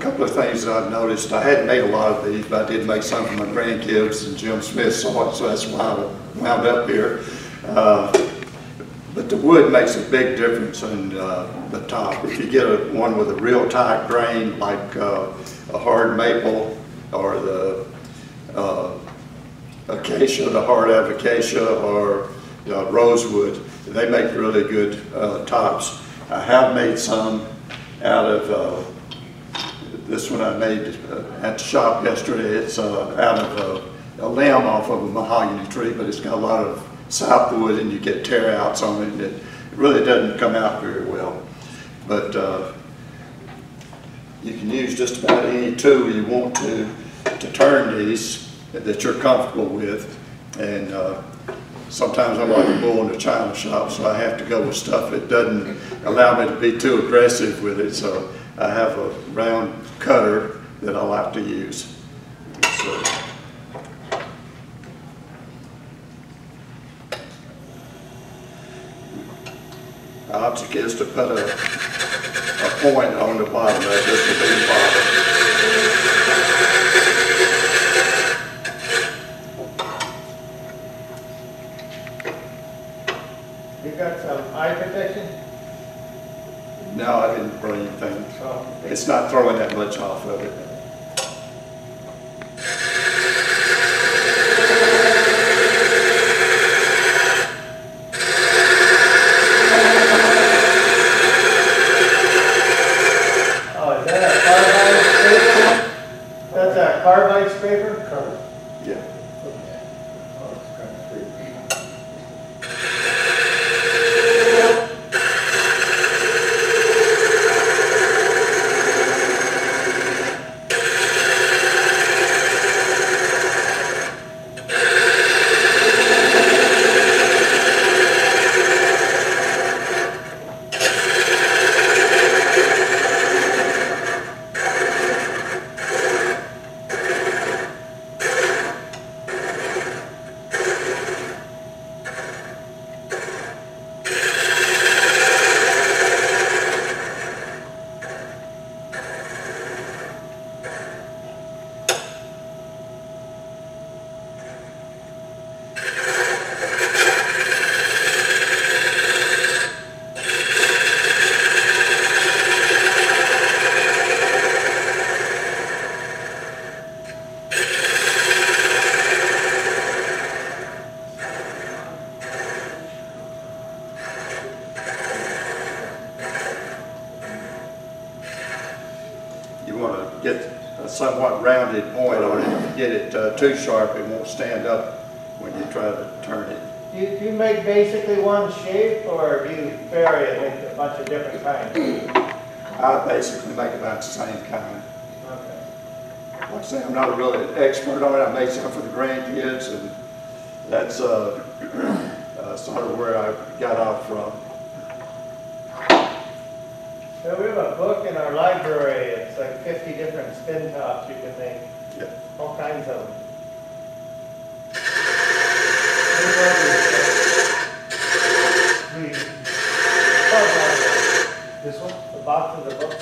couple of things that I've noticed, I hadn't made a lot of these, but I did make some for my grandkids, and Jim Smith saw it, so that's why I wound up here. But the wood makes a big difference in the top. If you get one with a real tight grain, like a hard maple or the acacia, the hard acacia, or rosewood, they make really good tops. I have made some out of this one I made at the shop yesterday. It's out of a limb off of a mahogany tree, but it's got a lot of sapwood and you get tear outs on it, and it really doesn't come out very well. But you can use just about any tool you want to turn these that you're comfortable with. And sometimes I'm like a bull in the china shop, so I have to go with stuff that doesn't allow me to be too aggressive with it. So I have a round cutter that I like to use. So, my object is to put a point on the bottom of it, just to be the bottom. You got some eye protection? No, I didn't bring anything. Oh. It's not throwing that much off of it. Oh, is that a carbide scraper? That's a carbide scraper? Yeah. Okay. Oh, it's kind of creepy. You want to get a somewhat rounded point on it. If you get it too sharp, it won't stand up when you try to turn it. Do you make basically one shape, or do you vary it with a bunch of different kinds? I basically make about the same kind. Okay. Like I say, I'm not a really expert on it. I made some for the grandkids, and that's sort of where I got off from. So we have a book in our library. It's like 50 different spin tops you can make. Yeah. All kinds of them. This one? The box of the book?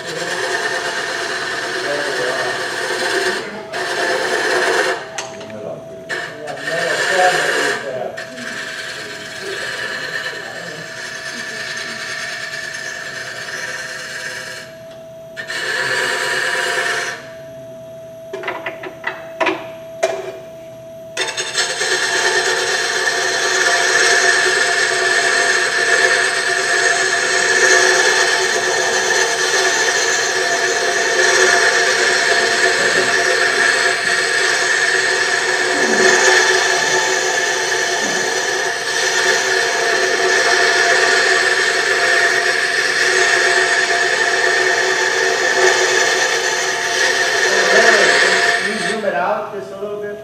Just a little bit.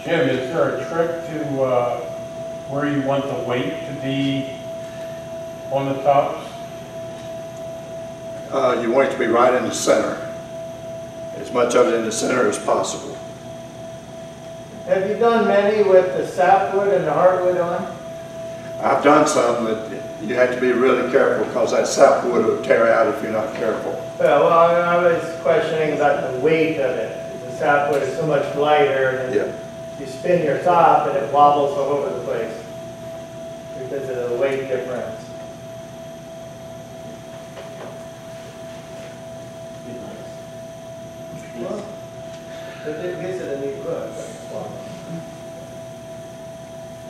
Jim, is there a trick to where you want the weight to be on the tops? You want it to be right in the center. As much of it in the center as possible. Have you done many with the sapwood and the heartwood on? I've done some, but you have to be really careful because that sapwood will tear out if you're not careful. Well, I was questioning about the weight of it. The sapwood is so much lighter, and Yeah. you spin your top and it wobbles all over the place because of the weight difference. Well, it gives it a neat look.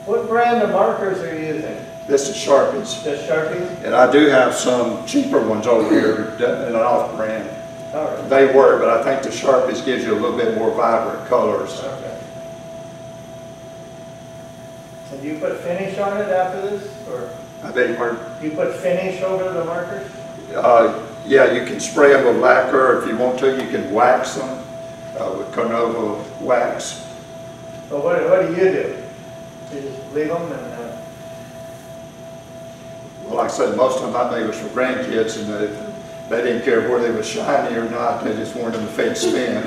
What brand of markers are you using? This is Sharpies. Just Sharpies? And I do have some cheaper ones over here in an off-brand. All right. They work, but I think the Sharpies gives you a little bit more vibrant colors. Okay. And do you put finish on it after this, or I beg your pardon? do you put finish over the markers? Yeah, you can spray them with lacquer. If you want to, you can wax them with Carnova wax. Well, what do? You just leave them and... Well, like I said, most of them I made was for grandkids, and they didn't care whether they were shiny or not. They just wanted them to fade spin.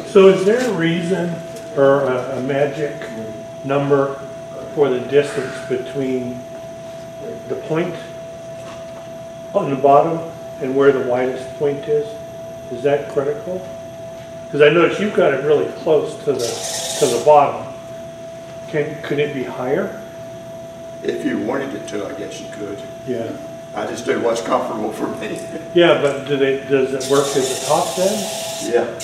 So is there a reason or a magic number for the distance between the point on the bottom and where the widest point is? Is that critical? Because I noticed you've got it really close to the bottom. Could it be higher? If you wanted it to, I guess you could. Yeah. I just do what's comfortable for me. Yeah, but does it work at the top then? Yeah.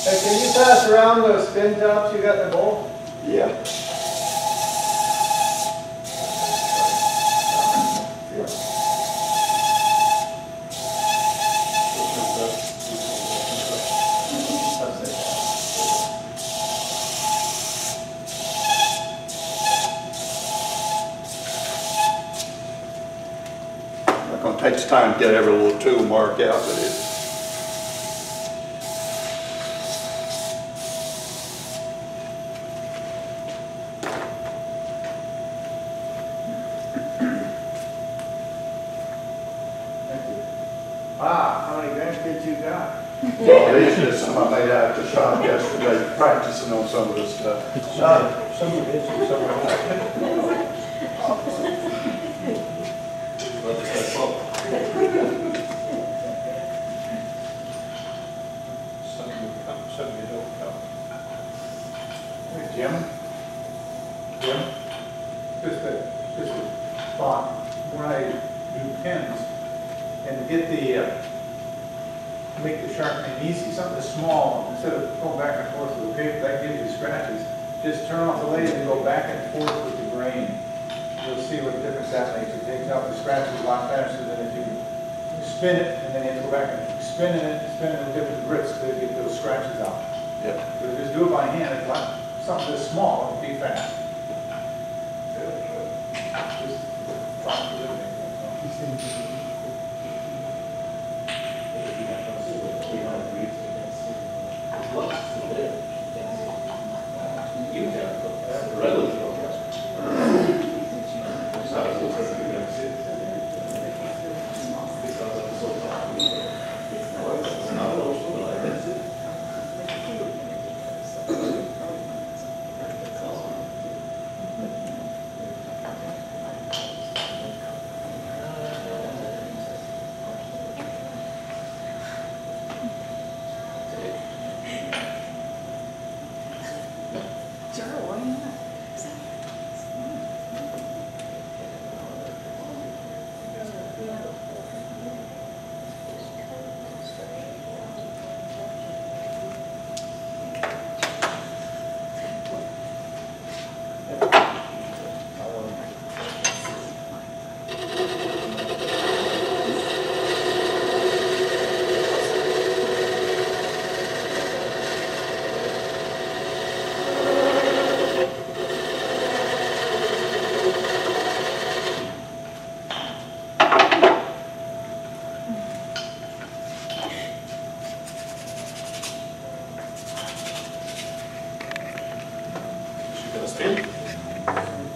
Hey, can you pass around those spin tops you got in the bowl? Yeah. Takes time to get every little tool mark out, but job. Well, these are some I made out at the shop yesterday, practicing on some of this stuff. Some of this and some of that. Some you come, some you don't come. Hey, Jim? Jim? Just a thought, when I do pins, and to get make the sharpening easy, something small, instead of going back and forth with the paper, that gives you scratches. Just turn off the lathe and go back and forth with the grain. You'll see what difference that makes. It takes out the scratches a lot faster than if you spin it, and then you have to go back and spin it with different grits to get those scratches out. Yep. But just do it by hand, it's like something this small, it'll be fast. Just try to do it.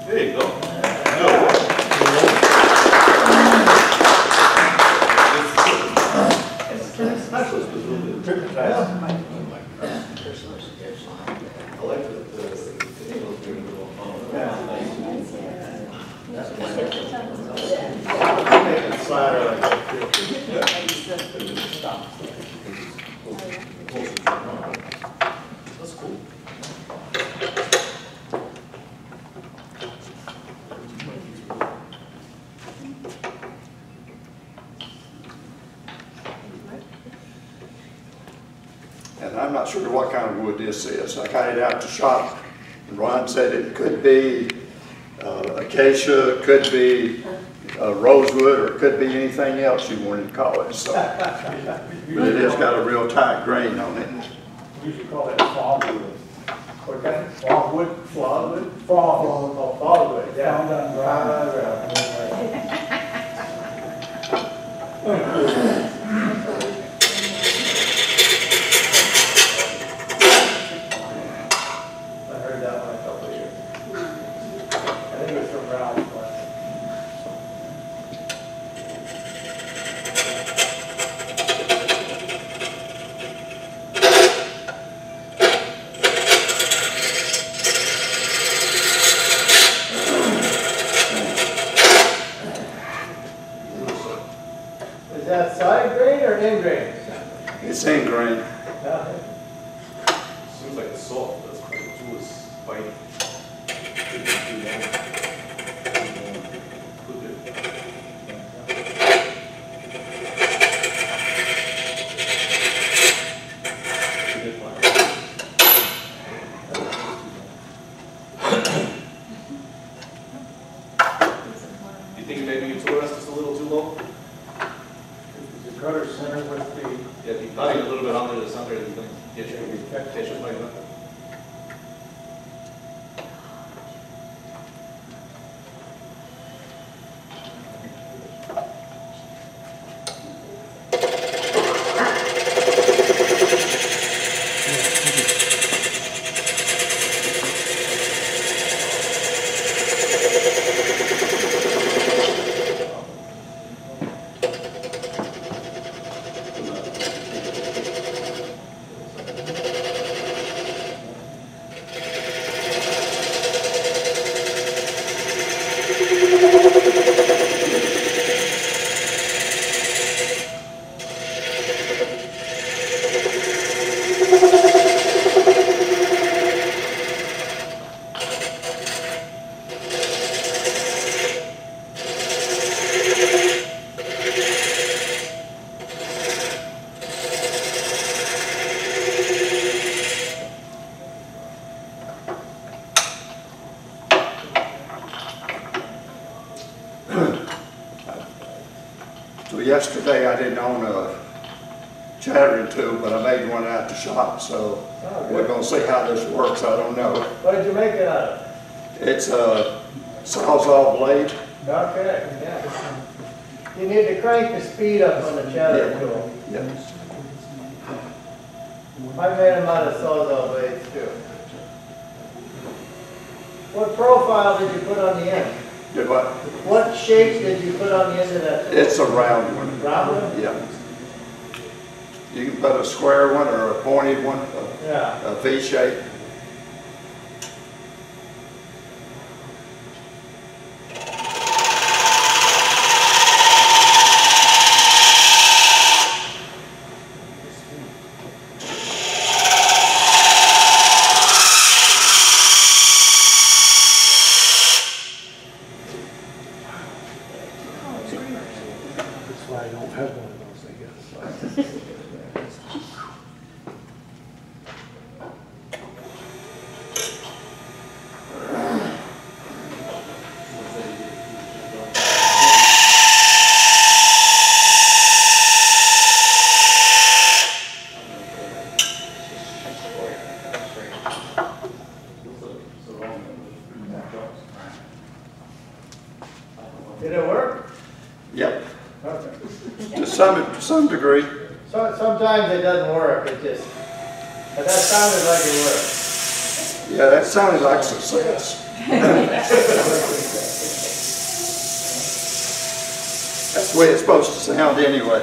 There you go. That's cool. And I'm not sure what kind of wood this is. I got it out at the shop, and Ron said it could be acacia, could be rosewood, or it could be anything else you wanted to call it. So, but it has got a real tight grain on it. We usually call that fogwood. What kind of fogwood? Fogwood? Fogwood, yeah. I heard that one a couple of years. I think it was from Ralph. Is that side grain or end grain? It's in grain. Seems like it's soft, that's quite the tool is biting. You think maybe your tool rest is a little too low? Is the cutter center with the, Yeah, if you cut it a little bit under the center, you can get your, yesterday I didn't own a chattering tube, but I made one out the shop, so Oh, we're good. gonna see how this works, I don't know. What did you make it out of? It's a Sawzall blade. Okay, yeah. You need to crank the speed up on the chatter tool. Yeah. I made them out of Sawzall blades too. What profile did you put on the end? Did what? What shape did you put on the end of that tool? It's a round one. Round one? Yeah. You can put a square one or a pointed one, Yeah. a V shape. That's why I don't have one of those, I guess. Did it work? Yep, Okay. to some degree. So, sometimes it doesn't work, it just, but that sounded like it worked. Yeah, that sounded like success. That's the way it's supposed to sound anyway.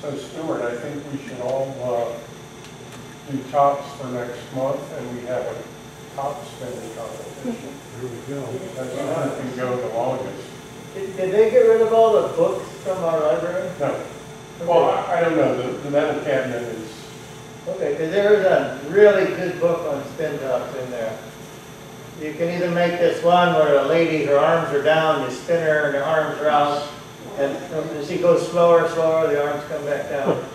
So Stuart, I think we should all do tops for next month, and we have a top spending competition. Here we go. That's who can go the longest. Did they get rid of all the books from our library? No, well, I don't know, the metal cabinet is, Okay, because there is a really good book on spin tops in there. You can either make this one where a lady, her arms are down, you spin her and her arms are out, and as she goes slower, slower, the arms come back down.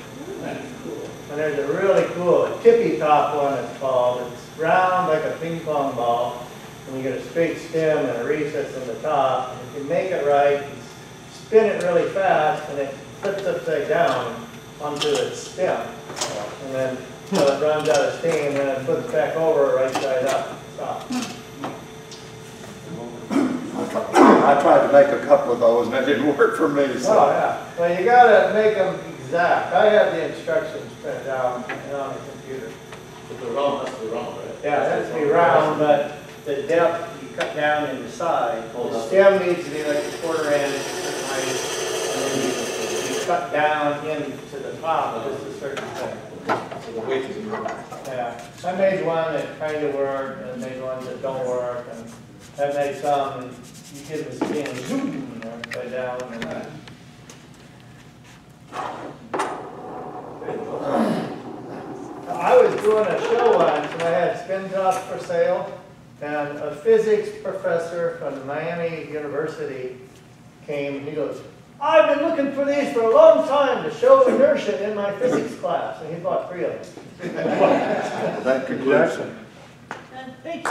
And there's a really cool, a tippy top one it's called. It's round like a ping pong ball, and you get a straight stem and a recess in the top. And if you make it right, you spin it really fast, and it flips upside down onto its stem. And then so it runs out of steam, and then it flips back over right side up. Stop. I tried to make a couple of those and that didn't work for me, Oh, so. yeah. Well, you gotta make them exact. I have the instructions printed out and on the computer. If they're wrong, that's the wrong, right? Yeah, it has to be round, but the depth you cut down in the side. The stem needs to be like a quarter inch, a certain height, and then you cut down into the top just a certain thing. So the weight is important. Yeah, I made one that kind of worked, and made ones that don't work, and I made some, and you give the skin, zoom, upside down, and that. I was doing a show once, and I had spin tops for sale, and a physics professor from Miami University came, and he goes, I've been looking for these for a long time to show inertia in my physics class, and he bought 3 of them. That concludes. Thank you.